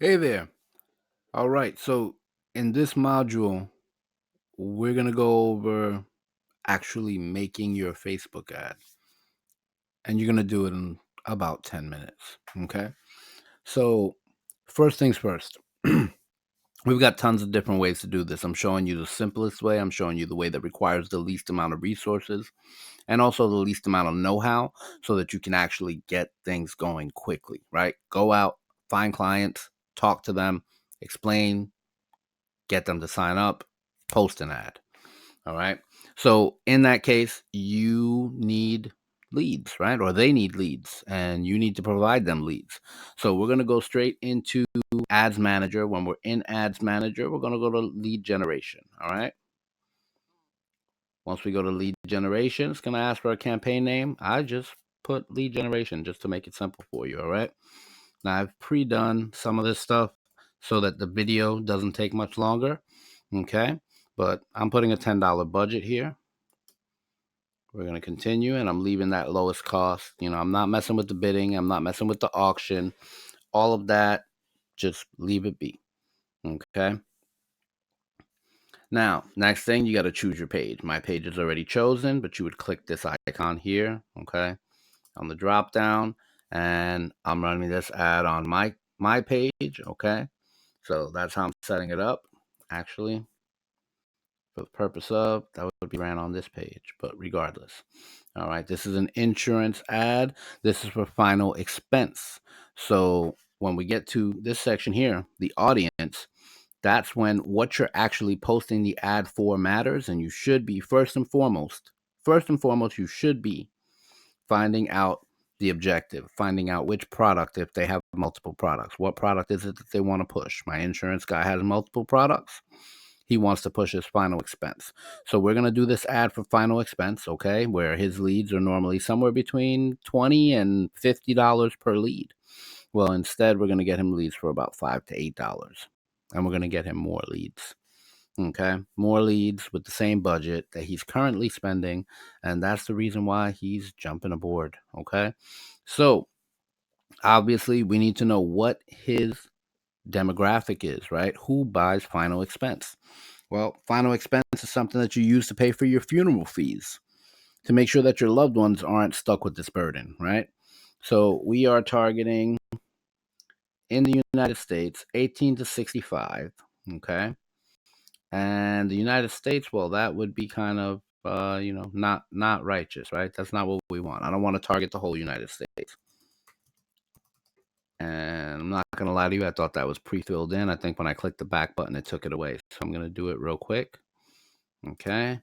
Hey there. All right. So in this module, we're going to go over actually making your Facebook ad. And you're going to do it in about 10 minutes. Okay. So, first things first, we've got tons of different ways to do this. I'm showing you the simplest way. I'm showing you the way that requires the least amount of resources and also the least amount of know how so that you can actually get things going quickly, right? Go out, find clients, talk to them, explain, get them to sign up, post an ad. All right. So in that case, you need leads, right? Or they need leads and you need to provide them leads. So we're going to go straight into Ads Manager. When we're in Ads Manager, we're going to go to lead generation. All right. Once we go to lead generation, it's going to ask for a campaign name. I just put lead generation just to make it simple for you. All right. Now I've pre-done some of this stuff so that the video doesn't take much longer. Okay. But I'm putting a $10 budget here. We're going to continue, and I'm leaving that lowest cost. I'm not messing with the bidding. I'm not messing with the auction. All of that, just leave it be. Okay. Now, next thing, you got to choose your page. My page is already chosen, but you would click this icon here, okay, on the drop down, and I'm running this ad on my page, okay. So that's how I'm setting it up. Actually, for the purpose of, that would be ran on this page, but regardless. All right, this is an insurance ad. This is for final expense. So when we get to this section here, the audience, that's when what you're actually posting the ad for matters, and you should be first and foremost, you should be finding out the objective, finding out which product, if they have multiple products, what product is it that they want to push. My insurance guy has multiple products. He wants to push his final expense. So we're going to do this ad for final expense, okay, where his leads are normally somewhere between $20 and $50 per lead. Well, instead, we're going to get him leads for about $5 to $8, and we're going to get him more leads. Okay, more leads with the same budget that he's currently spending, and that's the reason why he's jumping aboard. Okay, so obviously, we need to know what his demographic is, right? Who buys final expense? Well, final expense is something that you use to pay for your funeral fees to make sure that your loved ones aren't stuck with this burden, right? So we are targeting in the United States 18 to 65, okay? And the United States, well, that would be kind of not righteous, right? That's not what we want. I don't want to target the whole United States. And I'm not going to lie to you, I thought that was pre-filled in. I think when I clicked the back button, it took it away. So I'm going to do it real quick. Okay.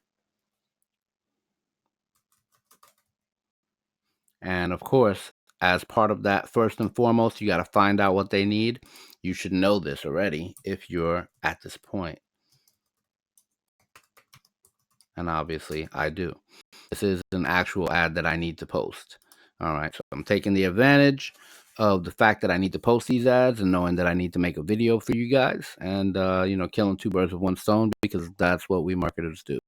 And of course, as part of that, first and foremost, you got to find out what they need. You should know this already if you're at this point. And obviously, I do. This is an actual ad that I need to post. All right. So I'm taking the advantage of the fact that I need to post these ads and knowing that I need to make a video for you guys and, killing two birds with one stone because that's what we marketers do.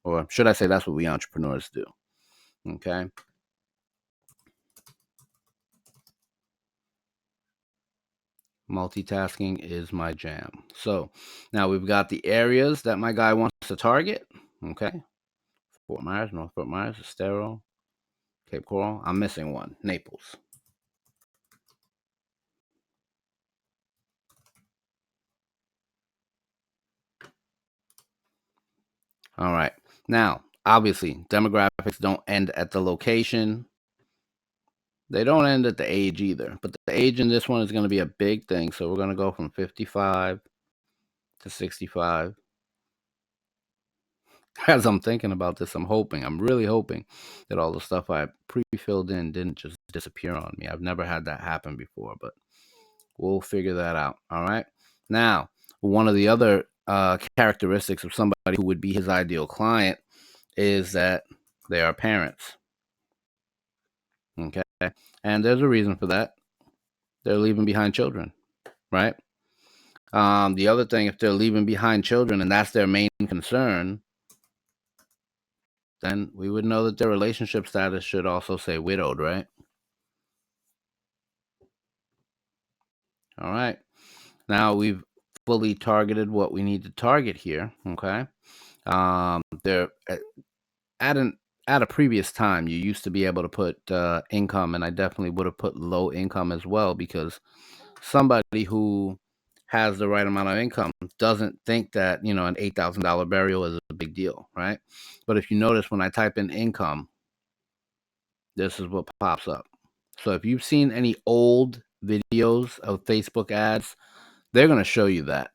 Or should I say that's what we entrepreneurs do. Okay. Multitasking is my jam. So now we've got the areas that my guy wants to target. Okay. Fort Myers, North Fort Myers, Estero, Cape Coral. I'm missing one. Naples. All right. Now, obviously, demographics don't end at the location. They don't end at the age either. But the age in this one is going to be a big thing. So we're going to go from 55 to 65. As I'm thinking about this, I'm really hoping that all the stuff I pre-filled in didn't just disappear on me. I've never had that happen before, but we'll figure that out. All right. Now, one of the other characteristics of somebody who would be his ideal client is that they are parents. Okay. And there's a reason for that. They're leaving behind children, right? The other thing, if they're leaving behind children and that's their main concern, then we would know that their relationship status should also say widowed, right? All right. Now we've fully targeted what we need to target here. Okay. There at a previous time, you used to be able to put income, and I definitely would have put low income as well, because somebody who has the right amount of income doesn't think that an $8,000 burial is a big deal, right? But if you notice, when I type in income, this is what pops up. So if you've seen any old videos of Facebook ads, they're going to show you that.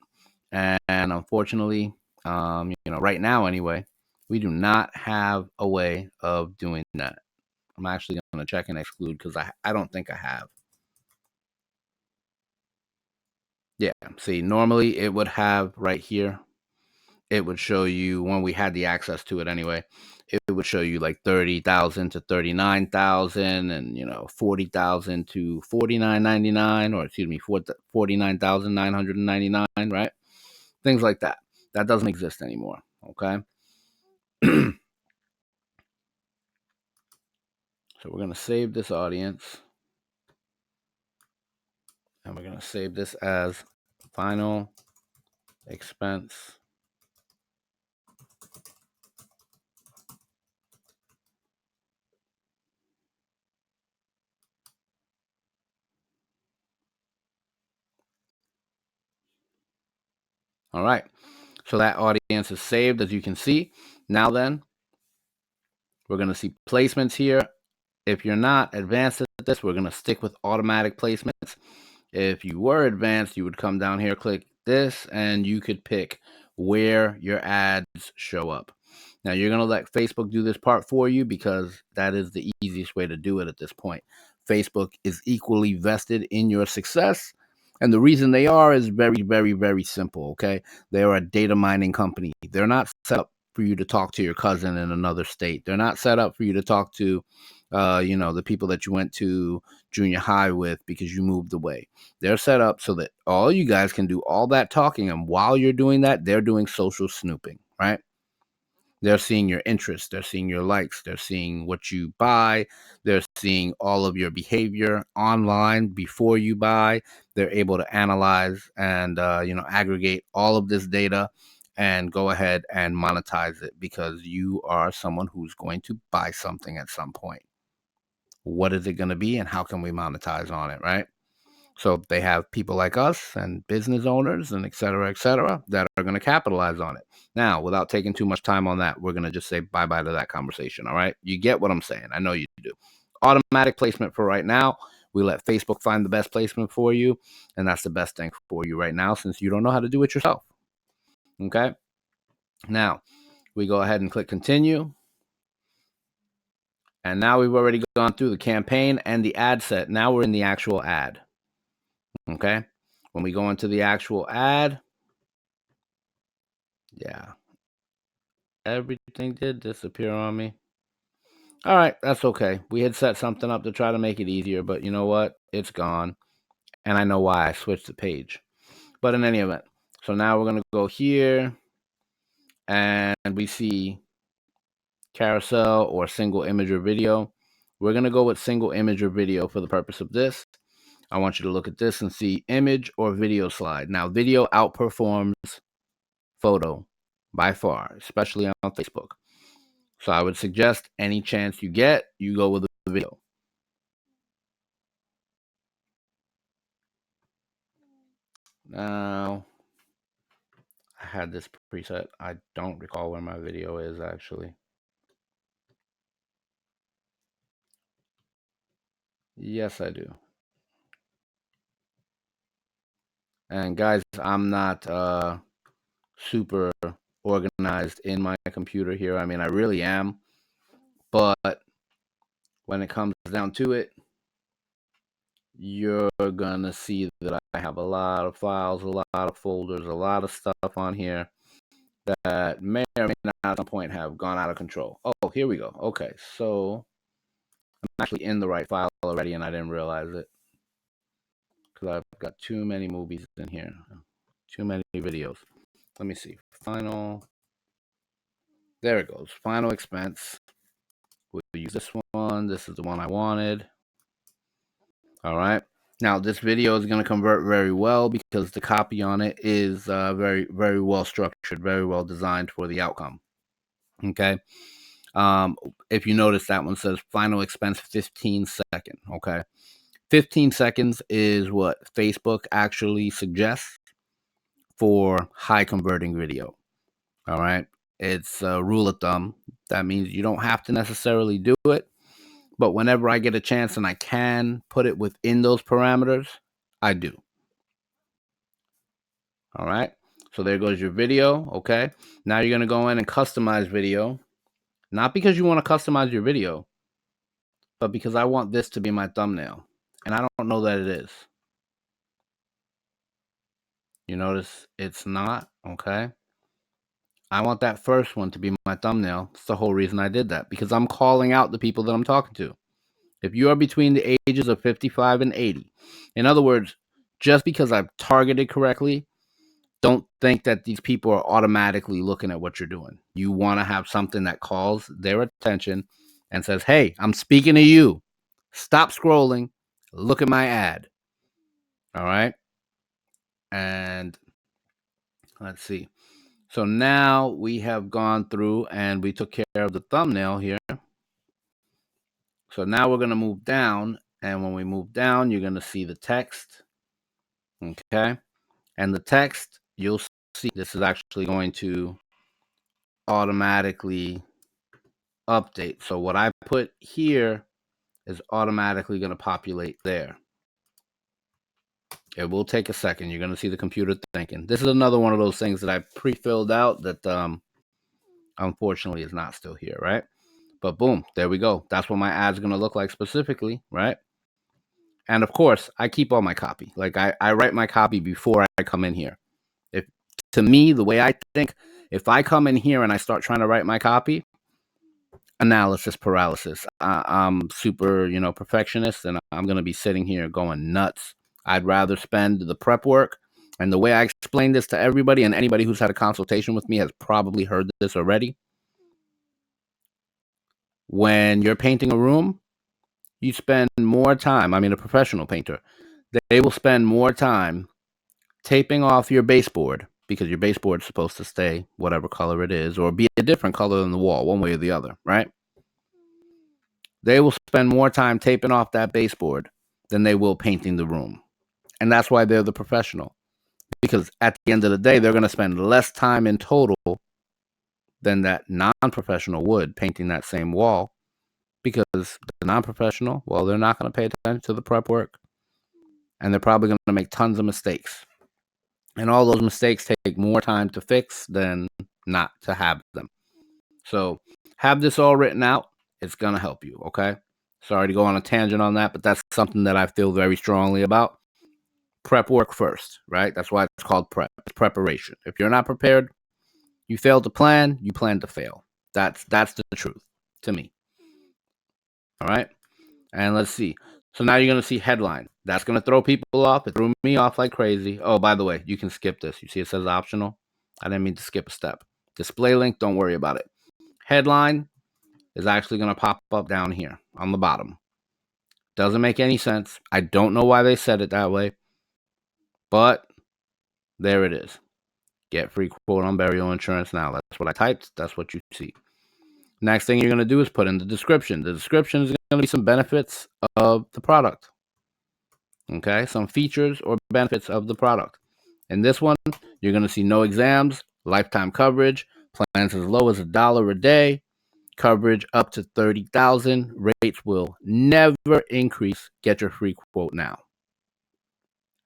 And unfortunately, right now anyway, we do not have a way of doing that. I'm actually going to check and exclude, because I don't think I have. Yeah, see, normally it would have right here, it would show you, when we had the access to it anyway, it would show you like 30,000 to 39,000, and 40,000 to 49.99, or excuse me, 49,999, right? Things like that. That doesn't exist anymore. Okay. So we're going to save this audience, and we're going to save this as final expense. All right. So that audience is saved, as you can see. Now then, we're going to see placements here. If you're not advanced at this, we're going to stick with automatic placements. If you were advanced, you would come down here, click this, and you could pick where your ads show up. Now, you're going to let Facebook do this part for you, because that is the easiest way to do it at this point. Facebook is equally vested in your success. And the reason they are is very, very, very simple, okay? They are a data mining company. They're not set up for you to talk to your cousin in another state. They're not set up for you to talk to, the people that you went to junior high with because you moved away. They're set up so that all you guys can do all that talking, and while you're doing that, they're doing social snooping, right? They're seeing your interests, they're seeing your likes, they're seeing what you buy, they're seeing all of your behavior online before you buy. They're able to analyze and aggregate all of this data and go ahead and monetize it, because you are someone who's going to buy something at some point. What is it going to be, and how can we monetize on it, right? So they have people like us and business owners and et cetera, that are going to capitalize on it. Now, without taking too much time on that, we're going to just say bye-bye to that conversation, all right? You get what I'm saying. I know you do. Automatic placement for right now. We let Facebook find the best placement for you, and that's the best thing for you right now, since you don't know how to do it yourself, okay? Now, we go ahead and click continue. And now we've already gone through the campaign and the ad set. Now we're in the actual ad. Okay. When we go into the actual ad, yeah, everything did disappear on me. All right, that's okay. We had set something up to try to make it easier, but you know what? It's gone. And I know why I switched the page. But in any event, so now we're going to go here, and we see carousel or single image or video. We're going to go with single image or video for the purpose of this. I want you to look at this and see image or video slide. Now, video outperforms photo by far, especially on Facebook. So I would suggest, any chance you get, you go with the video. Now, I had this preset. I don't recall where my video is, actually. Yes, I do. And guys, I'm not super organized in my computer here. I mean, I really am. But when it comes down to it, you're going to see that I have a lot of files, a lot of folders, a lot of stuff on here that may or may not at some point have gone out of control. Oh, here we go. Okay, so I'm actually in the right file already, and I didn't realize it, because I've got too many movies in here, too many videos. Let me see. Final. There it goes. Final expense. We'll use this one. This is the one I wanted. All right. Now, this video is going to convert very well because the copy on it is very, very well structured, very well designed for the outcome. Okay. If you notice, that one says final expense 15 seconds. Okay. 15 seconds is what Facebook actually suggests for high converting video. All right. It's a rule of thumb. That means you don't have to necessarily do it. But whenever I get a chance and I can put it within those parameters, I do. All right. So there goes your video. Okay. Now you're going to go in and customize video. Not because you want to customize your video, but because I want this to be my thumbnail. And I don't know that it is. You notice it's not. Okay. I want that first one to be my thumbnail. That's the whole reason I did that, because I'm calling out the people that I'm talking to. If you are between the ages of 55 and 80, in other words, just because I've targeted correctly, don't think that these people are automatically looking at what you're doing. You want to have something that calls their attention and says, hey, I'm speaking to you. Stop scrolling. Look at my ad. All right. And let's see. So now we have gone through and we took care of the thumbnail here. So now we're going to move down. And when we move down, you're going to see the text. Okay. And the text, you'll see this is actually going to automatically update. So what I put here is automatically going to populate there. It will take a second. You're going to see the computer thinking. This is another one of those things that I pre-filled out that unfortunately is not still here, right? But boom, there we go. That's what my ad's going to look like specifically, right? And of course, I keep all my copy. Like I write my copy before I come in here. If to me, the way I think, if I come in here and I start trying to write my copy, analysis paralysis. I'm super, perfectionist, and I'm going to be sitting here going nuts. I'd rather spend the prep work. And the way I explain this to everybody, and anybody who's had a consultation with me has probably heard this already. When you're painting a room, you spend more time. I mean, a professional painter, they will spend more time taping off your baseboard, because your baseboard is supposed to stay whatever color it is, or be a different color than the wall, one way or the other, right? They will spend more time taping off that baseboard than they will painting the room. And that's why they're the professional. Because at the end of the day, they're going to spend less time in total than that non-professional would painting that same wall. Because the non-professional, well, they're not going to pay attention to the prep work. And they're probably going to make tons of mistakes. And all those mistakes take more time to fix than not to have them. So have this all written out. It's going to help you, okay? Sorry to go on a tangent on that, but that's something that I feel very strongly about. Prep work first, right? That's why it's called prep. It's preparation. If you're not prepared, you fail to plan, you plan to fail. That's the truth to me. All right? And let's see. So now you're going to see headline. That's going to throw people off. It threw me off like crazy. Oh, by the way, you can skip this. You see it says optional? I didn't mean to skip a step. Display link, don't worry about it. Headline is actually going to pop up down here on the bottom. Doesn't make any sense. I don't know why they said it that way, but there it is. Get free quote on burial insurance now. That's what I typed. That's what you see. Next thing you're going to do is put in the description. The description is going to be some benefits of the product. Okay, some features or benefits of the product. In this one, you're going to see no exams, lifetime coverage, plans as low as $1 a day, coverage up to $30,000. Rates will never increase. Get your free quote now.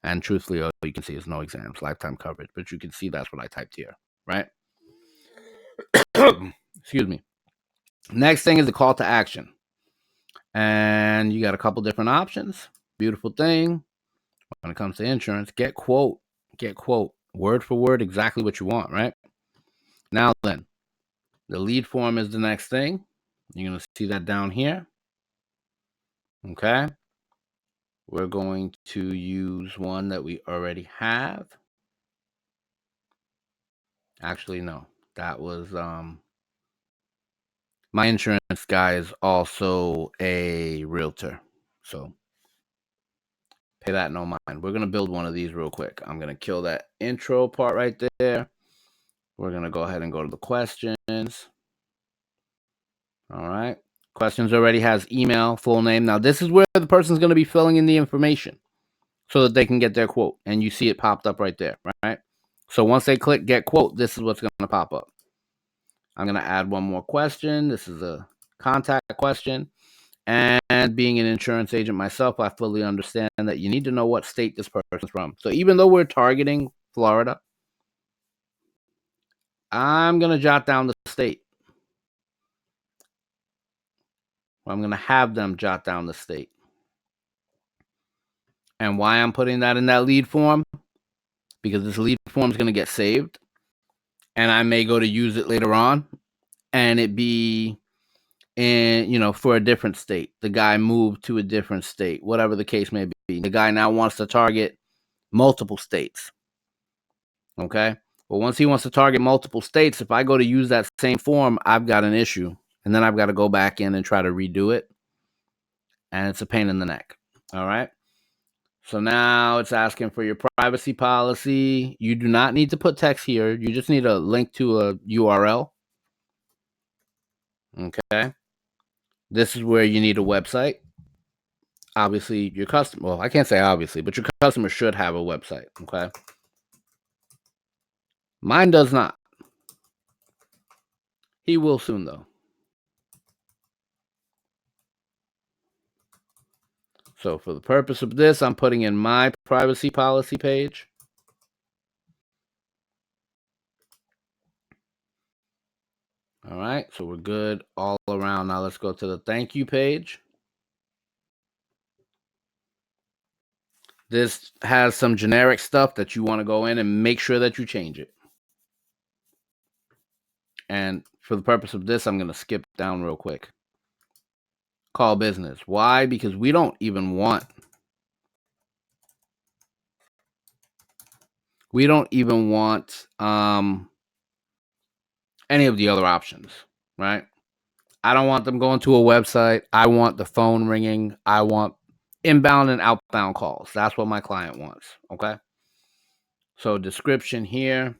And truthfully, all you can see is no exams, lifetime coverage. But you can see that's what I typed here, right? Excuse me. Next thing is the call to action. And you got a couple different options. Beautiful thing. When it comes to insurance, get quote, word for word, exactly what you want, right? Now then, the lead form is the next thing. You're going to see that down here. Okay. We're going to use one that we already have. Actually, no. That was my insurance guy is also a realtor. So pay that no mind. We're going to build one of these real quick. I'm going to kill that intro part right there. We're going to go ahead and go to the questions. All right. Questions already has email, full name. Now, this is where the person's going to be filling in the information so that they can get their quote. And you see it popped up right there, right? So once they click get quote, this is what's going to pop up. I'm going to add one more question. This is a contact question. And being an insurance agent myself, I fully understand that you need to know what state this person's from. So even though we're targeting Florida, I'm going to jot down the state. I'm going to have them jot down the state. And why I'm putting that in that lead form? Because this lead form is going to get saved. And I may go to use it later on. And it be in, for a different state. The guy moved to a different state, whatever the case may be. The guy now wants to target multiple states. Okay? Well, once he wants to target multiple states, if I go to use that same form, I've got an issue. And then I've got to go back in and try to redo it. And it's a pain in the neck. All right? So now it's asking for your privacy policy. You do not need to put text here. You just need a link to a URL. Okay? This is where you need a website. Obviously, your customer, well, I can't say obviously, but your customer should have a website. Okay? Mine does not. He will soon, though. So for the purpose of this, I'm putting in my privacy policy page. All right, so we're good all around. Now let's go to the thank you page. This has some generic stuff that you want to go in and make sure that you change it. And for the purpose of this, I'm going to skip down real quick. Call business. Why? Because we don't even want any of the other options, right? I don't want them going to a website. I want the phone ringing. I want inbound and outbound calls. That's what my client wants, okay? So description here.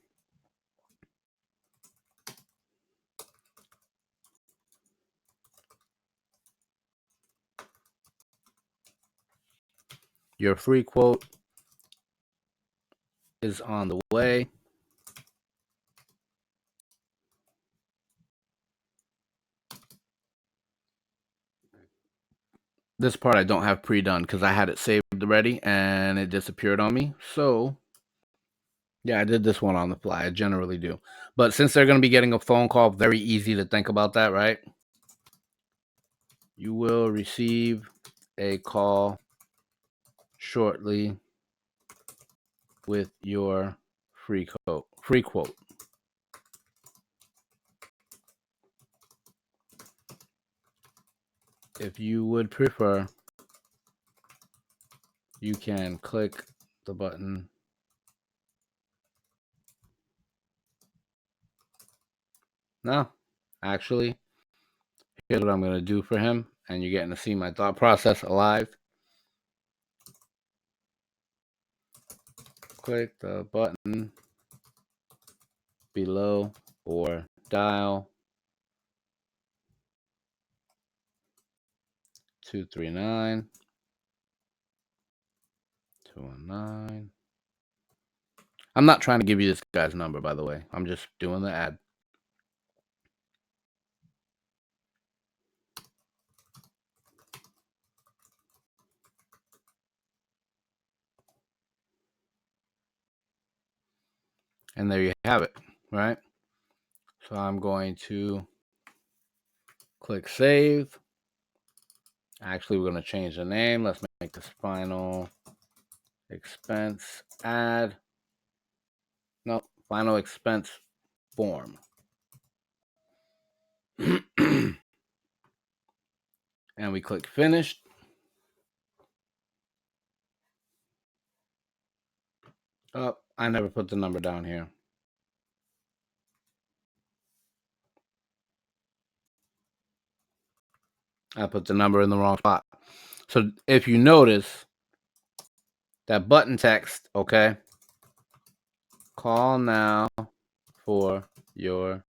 Your free quote is on the way. This part I don't have pre-done because I had it saved already and it disappeared on me. So, yeah, I did this one on the fly. I generally do. But since they're going to be getting a phone call, very easy to think about that, right? You will receive a call shortly with your free quote. If you would prefer, you can click the button. No, actually, here's what I'm going to do for him, and you're getting to see my thought process alive. Click the button below or dial 239 219. I'm not trying to give you this guy's number, by the way. I'm just doing the ad. And there you have it, right? So I'm going to click save. Actually, we're going to change the name. Let's make this final expense ad. No, final expense form. And we click finish. Oh, I never put the number down here. I put the number in the wrong spot. So if you notice, that button text, okay? Call now for your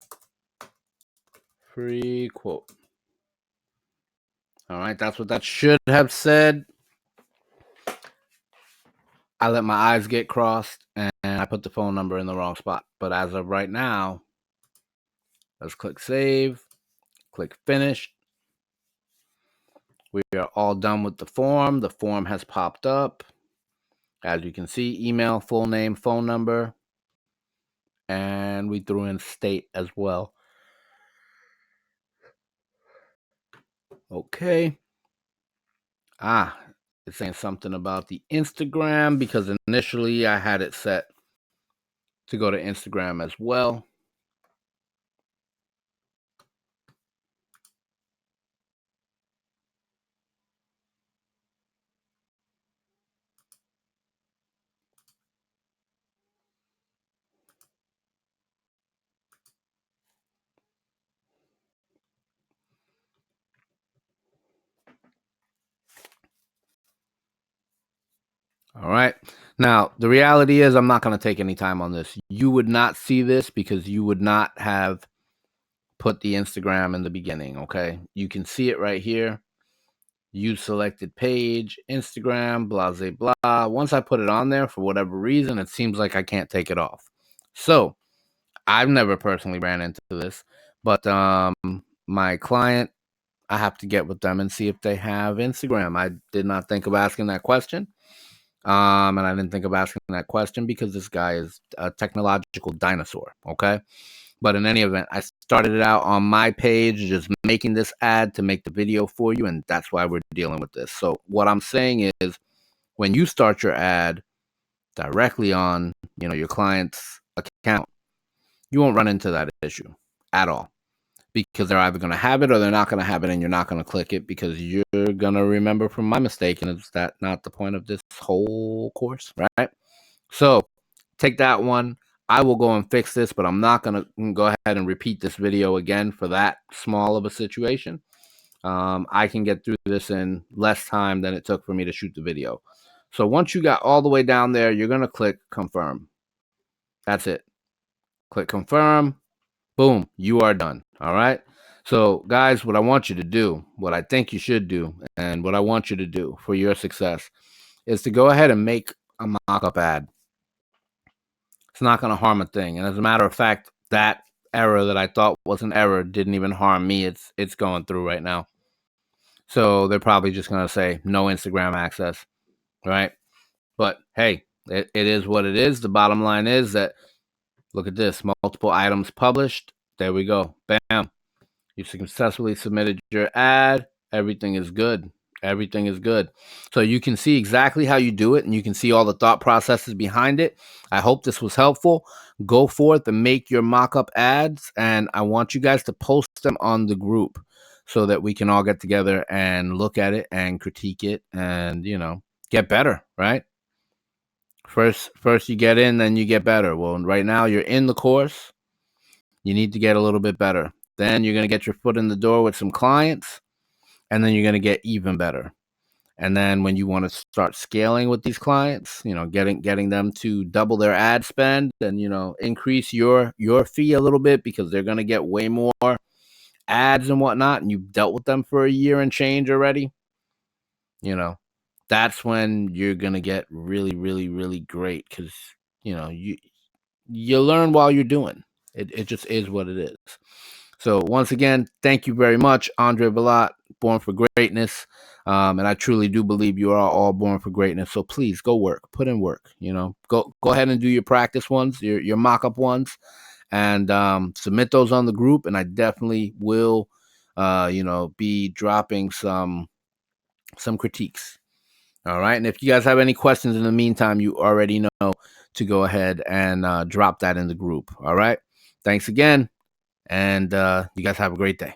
free quote. All right, that's what that should have said. I let my eyes get crossed and I put the phone number in the wrong spot. But as of right now, let's click save, click finish. We are all done with the form. The form has popped up. As you can see, email, full name, phone number, and we threw in state as well. Okay. It's saying something about the Instagram because initially I had it set to go to Instagram as well. All right. Now, the reality is I'm not going to take any time on this. You would not see this because you would not have put the Instagram in the beginning, okay? You can see it right here. You selected page, Instagram, blah, blah, blah. Once I put it on there, for whatever reason, it seems like I can't take it off. So I've never personally ran into this, but my client, I have to get with them and see if they have Instagram. I did not think of asking that question. And I didn't think of asking that question because this guy is a technological dinosaur, okay? But in any event, I started it out on my page, just making this ad to make the video for you, and that's why we're dealing with this. So what I'm saying is, when you start your ad directly on, your client's account, you won't run into that issue at all, because they're either going to have it or they're not going to have it, and you're not going to click it because you're going to remember from my mistake, and is that not the point of this whole course, right? So take that one. I will go and fix this, but I'm not going to go ahead and repeat this video again for that small of a situation. I can get through this in less time than it took for me to shoot the video. So once you got all the way down there, you're going to click confirm. That's it. Click confirm. Boom. You are done. All right. So guys, what I want you to do, what I think you should do, and what I want you to do for your success is to go ahead and make a mock-up ad. It's not going to harm a thing. And as a matter of fact, that error that I thought was an error didn't even harm me. It's going through right now. So they're probably just going to say no Instagram access, right? But hey, it is what it is. The bottom line is that, look at this, multiple items published. There we go. Bam. You successfully submitted your ad. Everything is good. Everything is good. So you can see exactly how you do it, and you can see all the thought processes behind it. I hope this was helpful. Go forth and make your mock-up ads, and I want you guys to post them on the group so that we can all get together and look at it and critique it and, get better, right? First you get in, then you get better. Well, right now you're in the course. You need to get a little bit better. Then you're going to get your foot in the door with some clients, and then you're going to get even better. And then when you want to start scaling with these clients, getting them to double their ad spend and, increase your fee a little bit because they're going to get way more ads and whatnot, and you've dealt with them for a year and change already, that's when you're going to get really, really, really great because, you learn while you're doing. It just is what it is. So once again, thank you very much, Andre Vilat, Born for Greatness. And I truly do believe you are all born for greatness. So please go work, put in work, go ahead and do your practice ones, your mock-up ones, and submit those on the group. And I definitely will, be dropping some critiques. All right. And if you guys have any questions in the meantime, you already know to go ahead and drop that in the group. All right. Thanks again. And you guys have a great day.